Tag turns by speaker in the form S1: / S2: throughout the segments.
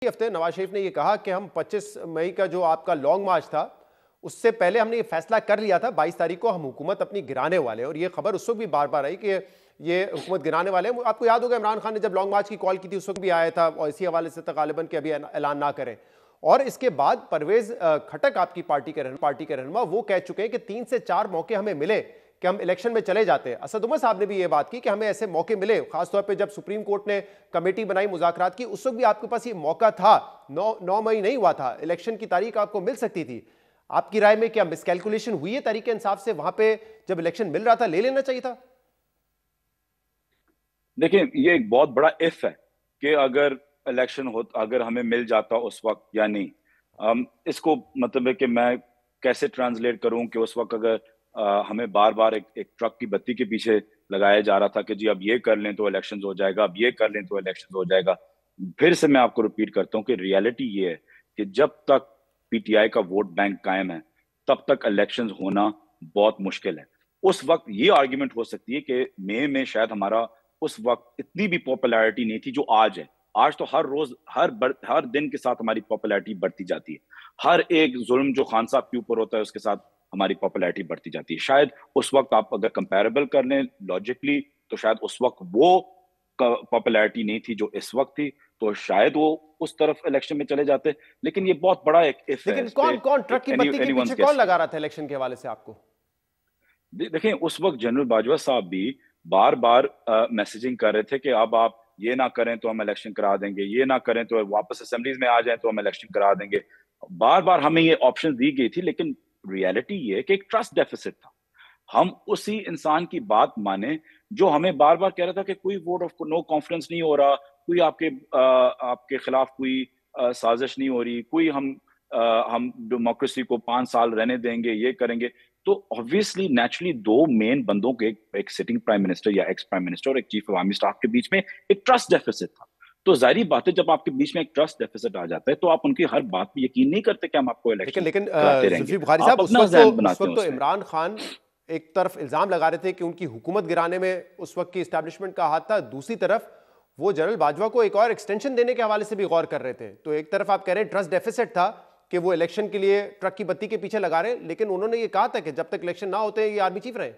S1: हफ्ते नवाज शरीफ ने ये कहा कि हम 25 मई का जो आपका लॉन्ग मार्च था उससे पहले हमने ये फैसला कर लिया था, 22 तारीख को हम हुकूमत अपनी गिराने वाले हैं। और ये खबर उस वक्त भी बार बार आई कि ये हुकूमत गिराने वाले हैं। आपको याद होगा इमरान खान ने जब लॉन्ग मार्च की कॉल की थी उस वक्त भी आया था और इसी हवाले से गालिबन के अभी ऐलान ना करें। और इसके बाद परवेज खटक आपकी पार्टी के रहनुमा वो कह चुके हैं कि 3 से 4 मौके हमें मिले कि हम इलेक्शन में चले जाते हैं। असद उमर साहब ने भी ये बात की कि हमें ऐसे मौके मिले, खासतौर पे जब सुप्रीम कोर्ट ने कमेटी बनाई मुज़ाकरात की, उस वक्त भी आपके पास ये मौका था। 9 मई नहीं हुआ था, इलेक्शन की तारीख आपको मिल सकती थी। आपकी राय में क्या मिसकैलकुलेशन हुई है तरीके इंसाफ से? वहां पे जब इलेक्शन मिल रहा था ले लेना चाहिए था।
S2: देखिए, ये एक बहुत बड़ा इफ है कि अगर इलेक्शन हो, अगर हमें मिल जाता उस वक्त या नहीं। इसको मतलब है कि मैं कैसे ट्रांसलेट करूं कि उस वक्त अगर हमें बार बार एक ट्रक की बत्ती के पीछे लगाया जा रहा था कि जी अब ये कर लें तो इलेक्शन हो जाएगा, अब ये कर लें तो इलेक्शन हो जाएगा। फिर से मैं आपको रिपीट करता हूं कि रियलिटी ये है कि जब तक पीटीआई का वोट बैंक कायम है तब तक इलेक्शन होना बहुत मुश्किल है। उस वक्त ये आर्ग्यूमेंट हो सकती है कि मई में शायद हमारा उस वक्त इतनी भी पॉपुलैरिटी नहीं थी जो आज है। आज तो हर रोज हर दिन के साथ हमारी पॉपुलैरिटी बढ़ती जाती है। हर एक जुल्म जो खान साहब के ऊपर होता है उसके साथ हमारी पॉपुलैरिटी बढ़ती जाती है। शायद उस वक्त आप अगर कंपैरेबल कर लें लॉजिकली तो शायद उस वक्त वो पॉपुलैरिटी नहीं थी जो इस वक्त थी, तो शायद वो उस तरफ इलेक्शन में चले जाते। लेकिन ये बहुत बड़ा एक इफ है।
S1: लेकिन
S2: इस पे
S1: कौन कौन ट्रक की बत्ती के
S2: एनीवन्स
S1: पीछे कौन
S2: गेस है।
S1: लगा रहा था इलेक्शन के हवाले से आपको?
S2: देखिए, उस वक्त जनरल बाजवा साहब भी बार बार मैसेजिंग कर रहे थे कि अब आप ये ना करें तो हम इलेक्शन करा देंगे, ये ना करें तो वापस असेंबलीज में आ जाएं तो हम इलेक्शन करा देंगे। बार बार हमें ये ऑप्शन दी गई थी, लेकिन रियलिटी ये है कि एक ट्रस्ट डेफिसिट था। हम उसी इंसान की बात माने जो हमें बार बार कह रहा था कि कोई वोट ऑफ नो कॉन्फिडेंस नहीं हो रहा, कोई आपके खिलाफ कोई साजिश नहीं हो रही, कोई हम डेमोक्रेसी को 5 साल रहने देंगे, ये करेंगे। तो ऑब्वियसली नेचुरली दो मेन बंदों के, एक सिटिंग प्राइम मिनिस्टर या एक्स प्राइम मिनिस्टर और एक चीफ ऑफ आर्मी स्टाफ के बीच में एक ट्रस्ट डेफिसिट था। तो जाहिर बात है जब आपके बीच में एक ट्रस्ट डेफिसिट आ जाता है तो आप उनकी हर बात पे यकीन नहीं करते कि हम आपको
S1: लेकिन
S2: इलेक्शन
S1: लेकिन
S2: कराते रहेंगे।
S1: जुल्फी बुखारी
S2: आप
S1: साहब,
S2: अपना जहन
S1: उस
S2: बनाते हैं
S1: वक्त तो
S2: उसमें।
S1: इमरान खान एक तरफ इल्जाम लगा रहे थे कि उनकी हुकूमत गिराने में उस वक्त की इस्टेब्लिशमेंट का हाथ था, दूसरी तरफ वो जनरल बाजवा को एक और एक्सटेंशन देने के हवाले से भी गौर कर रहे थे। तो एक तरफ आप कह रहे हैं ट्रस्ट डेफिसिट था कि वो इलेक्शन के लिए ट्रक की बत्ती के पीछे लगा रहे, लेकिन उन्होंने ये कहा था कि जब तक इलेक्शन ना होते ये आर्मी चीफ रहे।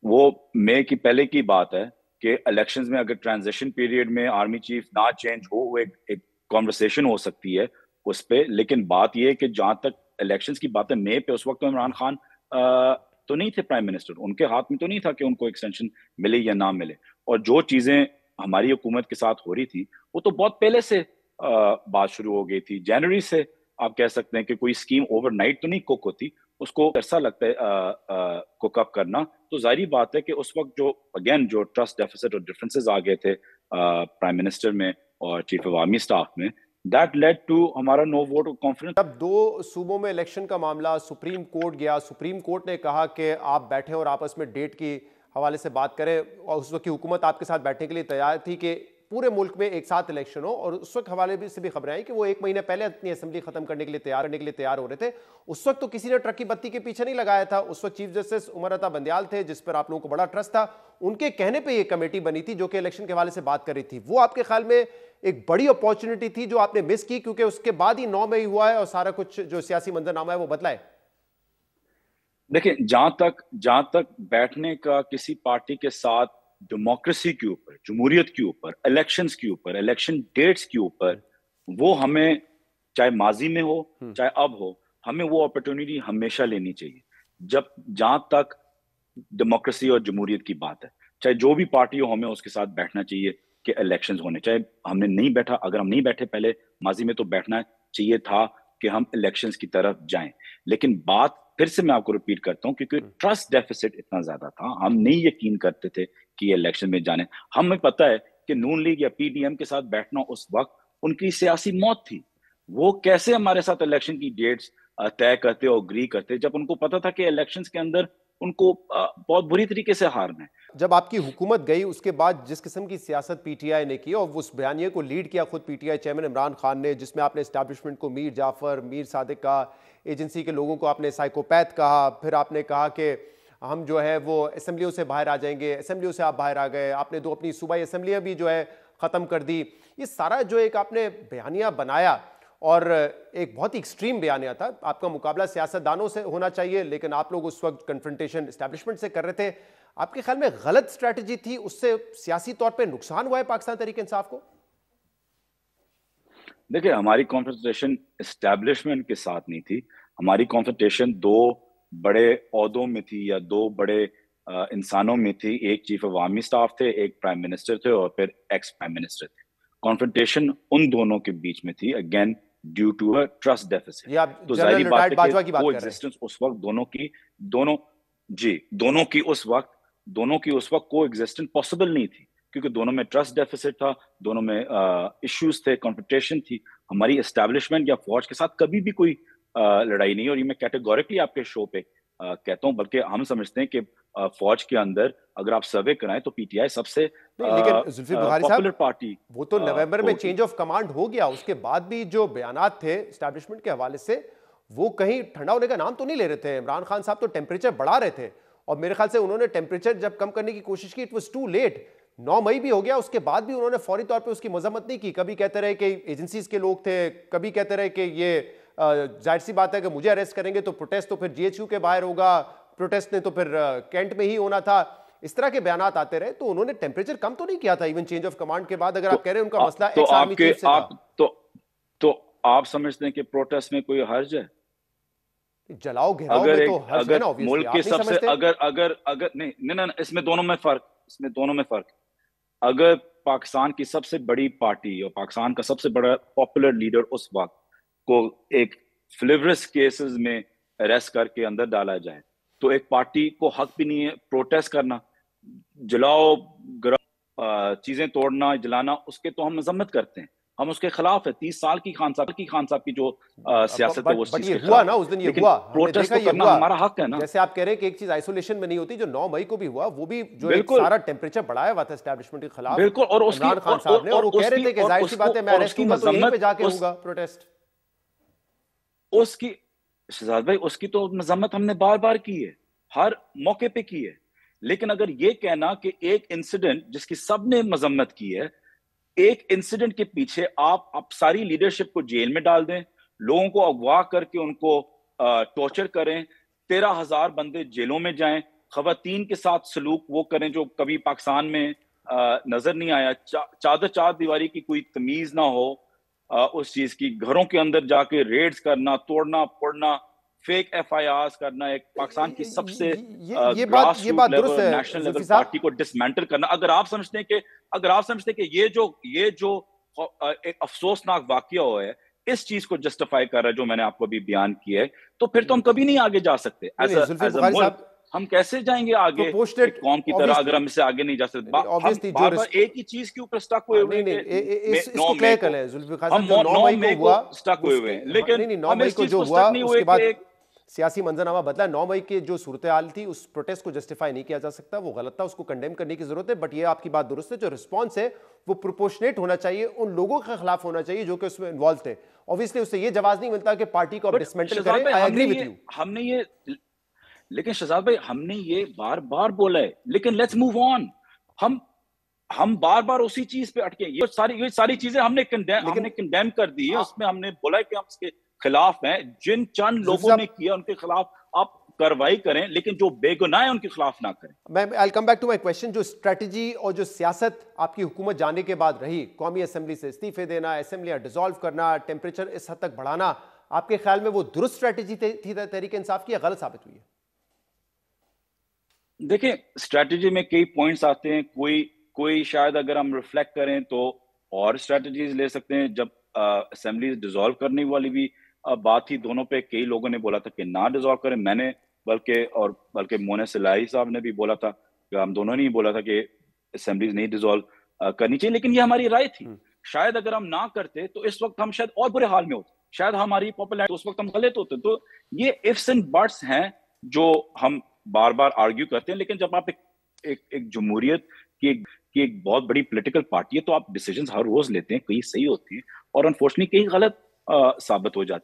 S2: वो मई की पहले की बात है कि इलेक्शंस में अगर ट्रांजिशन पीरियड में आर्मी चीफ ना चेंज हो, वो एक कॉन्वर्सेशन हो सकती है उस पे। लेकिन बात यह है कि जहां तक इलेक्शंस की बात है, मई पे उस वक्त तो इमरान खान तो नहीं थे प्राइम मिनिस्टर, उनके हाथ में तो नहीं था कि उनको एक्सटेंशन मिले या ना मिले। और जो चीजें हमारी हुकूमत के साथ हो रही थी वो तो बहुत पहले से बात शुरू हो गई थी, जनवरी से। आप कह सकते हैं कि कोई स्कीम ओवरनाइट तो नहीं कुक होती, उसको ऐसा लगता है कुक अप करना। तो जाहिर बात है कि उस वक्त जो अगेन जो ट्रस्ट डेफिसिट और डिफरेंसेस आ गए थे प्राइम मिनिस्टर में और चीफ ऑफ आर्मी स्टाफ में, दैट लेड टू हमारा नो वोट ऑफ कॉन्फिडेंस।
S1: जब दो सूबों में इलेक्शन का मामला सुप्रीम कोर्ट गया, सुप्रीम कोर्ट ने कहा कि आप बैठें और आपस में डेट की हवाले से बात करें, और उस वक्त की हुकूमत आपके साथ बैठने के लिए तैयार थी कि पूरे मुल्क में एक साथ इलेक्शन हो। और उस वक्त हवाले से भी खबरें आई कि वो 1 महीने पहले अपनी असेंबली खत्म करने के लिए तैयार हो रहे थे। उस वक्त तो किसी ने ट्रक की बत्ती के पीछे नहीं लगाया था। उस वक्त चीफ जस्टिस उमर अता बंदयाल थे, जिस पर आप लोगों को बड़ा ट्रस्ट था। उनके कहने पर यह कमेटी बनी थी जो कि इलेक्शन के हवाले से बात कर रही थी। वो आपके ख्याल में एक बड़ी अपॉर्चुनिटी थी जो आपने मिस की, क्योंकि उसके बाद ही 9 मई हुआ है और सारा कुछ जो सियासी मंजरनामा है वो बदला है?
S2: देखिए, जहां तक बैठने का किसी पार्टी के साथ डेमोक्रेसी के ऊपर, जमहूरियत के ऊपर, इलेक्शंस के ऊपर, इलेक्शन डेट्स के ऊपर, वो हमें चाहे माजी में हो चाहे अब हो, हमें वो अपॉर्चुनिटी हमेशा लेनी चाहिए। जब जहां तक डेमोक्रेसी और जमहूरियत की बात है, चाहे जो भी पार्टी हो, हमें उसके साथ बैठना चाहिए कि इलेक्शंस होने। चाहे हमने नहीं बैठा, अगर हम नहीं बैठे पहले माजी में, तो बैठना चाहिए था कि हम इलेक्शंस की तरफ जाएं। लेकिन बात फिर से मैं आपको रिपीट करता हूं, क्योंकि ट्रस्ट डेफिसिट इतना ज्यादा था, हम नहीं यकीन करते थे कि ये इलेक्शन में जाने। हमें पता है कि नून लीग या पीडीएम के साथ बैठना उस वक्त उनकी सियासी मौत थी। वो कैसे हमारे साथ इलेक्शन की डेट्स तय करते और अग्री करते जब उनको पता था कि इलेक्शंस के अंदर उनको बहुत बुरी तरीके से हारना है।
S1: जब आपकी हुकूमत गई उसके बाद जिस किस्म की सियासत पीटीआई ने की, और उस बयानिए को लीड किया खुद पीटीआई चेयरमैन इमरान खान ने, जिसमें आपने एस्टैब्लिशमेंट को मीर जाफर, मीर सादिक कहा, एजेंसी के लोगों को आपने साइकोपैथ कहा, फिर आपने कहा कि हम जो है वो असेंबलियों से बाहर आ जाएंगे, असेंबलियों से आप बाहर आ गए। आपने 2 अपनी सूबाई असेंबलियां भी जो है ख़त्म कर दी। ये सारा जो एक आपने बयानिया बनाया और एक बहुत ही एक्सट्रीम बयानिया था। आपका मुकाबला सियासतदानों से होना चाहिए, लेकिन आप लोग उस वक्त कन्फ्रंटेशन एस्टैब्लिशमेंट से कर रहे थे। आपके ख्याल में गलत स्ट्रैटेजी थी? उससे सियासी तौर पे नुकसान हुआ है पाकिस्तान तहरीक इंसाफ को?
S2: देखिए, हमारी कॉन्फ्रंटेशन एस्टैब्लिशमेंट के साथ नहीं थी। हमारी कॉन्फ्रंटेशन दो बड़े ओहदों में थी, या दो बड़े इंसानों में थी। एक चीफ अवामी स्टाफ थे, एक प्राइम मिनिस्टर थे, और फिर एक्स प्राइम मिनिस्टर थे। कॉन्फ्रंटेशन उन दोनों के बीच में थी, again due to a trust deficit.
S1: ये आप
S2: तो
S1: जनरल
S2: जाहिर बात है कि
S1: बाजवा की बात
S2: को
S1: कर रहे हैं।
S2: एग्जिस्टेंस उस वक्त दोनों जी दोनों की उस वक्त को एग्जिस्टेंस पॉसिबल नहीं थी, क्योंकि दोनों में ट्रस्ट डेफिसिट था, दोनों में इश्यूज थे, कॉन्फ्रंटेशन थी। हमारी एस्टैब्लिशमेंट या फौज के साथ कभी भी कोई लड़ाई नहीं, और ये मैं कैटेगोरिकली आपके शो पे कहता हूं। बल्कि हम समझते हैं कि फौज के अंदर अगर आप सर्वे कराएं तो पीटीआई सबसे
S1: नहीं, लेकिन जुल्फी बुखारी
S2: पॉपुलर
S1: साहब,
S2: पार्टी
S1: वो तो नवंबर में
S2: होगी।
S1: चेंज ऑफ कमांड हो गया, उसके बाद भी जो बयानात थे एस्टैब्लिशमेंट के हवाले से, वो कहीं ठंडा होने का नाम तो नहीं ले रहे थे। इमरान खान साहब तो टेम्परेचर बढ़ा रहे थे, और मेरे ख्याल से उन्होंने टेम्परेचर जब कम करने की कोशिश की, इट वाज टू लेट। 9 मई भी हो गया, उसके बाद भी उन्होंने फौरी तौर पे उसकी मजम्मत नहीं की। कभी कहते रहे कि एजेंसीज के लोग थे, कभी कहते रहे कि ये जाहिर सी बात है कि मुझे अरेस्ट करेंगे तो प्रोटेस्ट तो फिर जीएचयू के बाहर होगा, प्रोटेस्ट ने तो फिर कैंट में ही होना था। इस तरह के बयानात आते रहे, तो उन्होंने टेम्परेचर कम तो नहीं किया था इवन चेंज ऑफ कमांड के बाद। अगर आप कह रहे हैं उनका मसला
S2: तो
S1: एक्स आर्मी
S2: आपके
S1: चीफ से था,
S2: तो आप समझते हैं कि प्रोटेस्ट में कोई हर्ज है?
S1: जलाओ घेराव में तो हर्ज है
S2: अगर
S1: ना, ऑब्वियसली।
S2: मुल्क
S1: आप
S2: के
S1: नहीं
S2: सबसे
S1: समझते?
S2: अगर नहीं नहीं नहीं, इसमें दोनों में फर्क। अगर पाकिस्तान की सबसे बड़ी पार्टी और पाकिस्तान का सबसे बड़ा पॉपुलर लीडर उस वक्त को एक फ्लिवरस केसेस में अरेस्ट करके अंदर डाला जाए, तो एक पार्टी को हक भी नहीं है प्रोटेस्ट करना। जलाओ, चीजें तोड़ना, जलाना, उसके तो हम मजम्मत करते हैं, हम उसके खिलाफ है। 30 साल की खान साहब की जो सियासत है वो उस
S1: बट
S2: चीज
S1: ये
S2: के
S1: हुआ
S2: खिलाफ
S1: ना,
S2: है।
S1: उस दिन ये
S2: लेकिन
S1: हुआ, हमने
S2: प्रोटेस्ट
S1: देखा
S2: तो
S1: ये
S2: करना
S1: हुआ।
S2: हमारा हक है ना।
S1: जैसे आप कह रहे हैं कि एक चीज आइसोलेशन में नहीं होती, जो 9 मई को भी हुआ, वो भी जो एक
S2: बिल्कुल
S1: सारा टेम्परेचर बढ़ाया हुआ था एस्टैब्लिशमेंट के खिलाफ
S2: बिल्कुल, और उसकी
S1: इमरान खान साहब ने, और वो कह रहे थे कि जाहिर सी बात है मैं अरेस्ट
S2: उसकी
S1: हूंगा तो यहीं पे
S2: मजम्मत
S1: जाके होगा प्रोटेस्ट।
S2: उसकी शहजाद भाई, उसकी तो मजम्मत हमने बार बार की है, हर मौके पे की है। लेकिन अगर ये कहना कि एक इंसिडेंट जिसकी सबने मजम्मत की है, एक इंसिडेंट के पीछे आप सारी लीडरशिप को जेल में डाल दें, लोगों को अगवा करके उनको टॉर्चर करें, 13,000 बंदे जेलों में जाएं, खवातीन के साथ सलूक वो करें जो कभी पाकिस्तान में नजर नहीं आया, चार दीवारी की कोई तमीज ना हो, उस चीज की, घरों के अंदर जाके रेड्स करना, तोड़ना फोड़ना, फेक एफआईआर करना, एक पाकिस्तान की सबसे
S1: ये
S2: ग्रास रूट
S1: बात दुरुस्त
S2: लेवल,
S1: है
S2: नेशनल लेवल
S1: जुल्फी साहब।
S2: पार्टी को डिसमेंटल करना। अगर आप समझते हैं कि ये जो एक अफसोसनाक वाकया हुआ है, इस चीज को जस्टिफाई कर रहा है जो मैंने आपको अभी बयान किया है, तो फिर तो हम कभी नहीं आगे जा सकते।
S1: जुल्फी
S2: एज अ
S1: बुखारी
S2: मुल्क
S1: साहब,
S2: हम कैसे जाएंगे आगे एक
S1: प्रोपोर्शनेट
S2: कौम की तरह, अगर हम इससे आगे नहीं जा सकते? हम
S1: ऑब्वियसली जो
S2: बार बार एक ही चीज के ऊपर स्टक हुए हुए
S1: नहीं
S2: हैं
S1: नहीं,
S2: कि
S1: इसको
S2: 9 मई
S1: क्लियर कर
S2: को,
S1: लें जुल्फी खान साहब।
S2: हम
S1: जो 9
S2: 9
S1: मई को
S2: मई को
S1: हुआ
S2: स्टक हुए हुए हैं, लेकिन
S1: नहीं नहीं, 9
S2: हम
S1: मई
S2: इस
S1: को
S2: चीज
S1: जो
S2: को
S1: हुआ
S2: स्टक नहीं हुए
S1: उसके बाद
S2: कि एक
S1: सियासी मंजरनामा बदला। 9 मई की जो सूरत हाल थी, उस प्रोटेस्ट को जस्टिफाई नहीं किया जा सकता, वो गलत था, उसको कंडेम करने की जरूरत है। बट ये आपकी बात दुरुस्त है, जो रिस्पॉन्स है वो प्रोपोर्शनेट होना चाहिए, उन लोगों के खिलाफ होना चाहिए जो कि उसमें इन्वॉल्व थे। ऑब्वियसली उससे ये जवाब नहीं मिलता कि पार्टी को आप डिसमेंटल करें। I agree with you.
S2: लेकिन शहजाद भाई, हमने ये बार बार बोला है, लेकिन लेट्स मूव ऑन। हम बार बार उसी चीज पे अटके। ये सारी चीजें हमने कंडेम कर दी है। उसमें हमने बोला है कि हम इसके खिलाफ हैं। जिन चंद लोगों ने किया उनके खिलाफ आप कार्रवाई करें, लेकिन जो बेगुनाह है उनके खिलाफ ना करें।
S1: मैं I come back to my question. जो स्ट्रेटजी और जो सियासत आपकी हुकूमत जाने के बाद रही, कौमी असेंबली से इस्तीफे देना, असेंबलियां डिसॉल्व करना, टेम्परेचर इस हद तक बढ़ाना, आपके ख्याल में वो दुरुस्त स्ट्रेटजी थी तहरीक इंसाफ की, या गलत साबित हुई है?
S2: देखिए, स्ट्रेटजी में कई पॉइंट्स आते हैं। कोई शायद अगर हम रिफ्लेक्ट करें तो और स्ट्रेटजीज ले सकते हैं। जब असेंबली डिसॉल्व करने वाली भी बात थी, दोनों पे कई लोगों ने बोला था कि ना डिसॉल्व करें। मैंने बल्कि मोने सिलाई साहब ने भी बोला था, कि हम दोनों ने ही बोला था कि असेंबलीज नहीं डिसॉल्व करनी चाहिए। लेकिन ये हमारी राय थी। शायद अगर हम ना करते तो इस वक्त हम शायद और बुरे हाल में होते, शायद हमारी पॉपुलैरिटी उस वक्त हम गलत होते। तो ये इफ्स एंड बट्स हैं जो हम बार बार आर्ग्यू करते हैं। लेकिन जब आप एक जमहूरियत की एक बहुत बड़ी पॉलिटिकल पार्टी है, तो आप डिसीजंस हर रोज लेते हैं, कई सही होते हैं और अनफॉर्चुनेटली कई गलत साबित हो जाते हैं।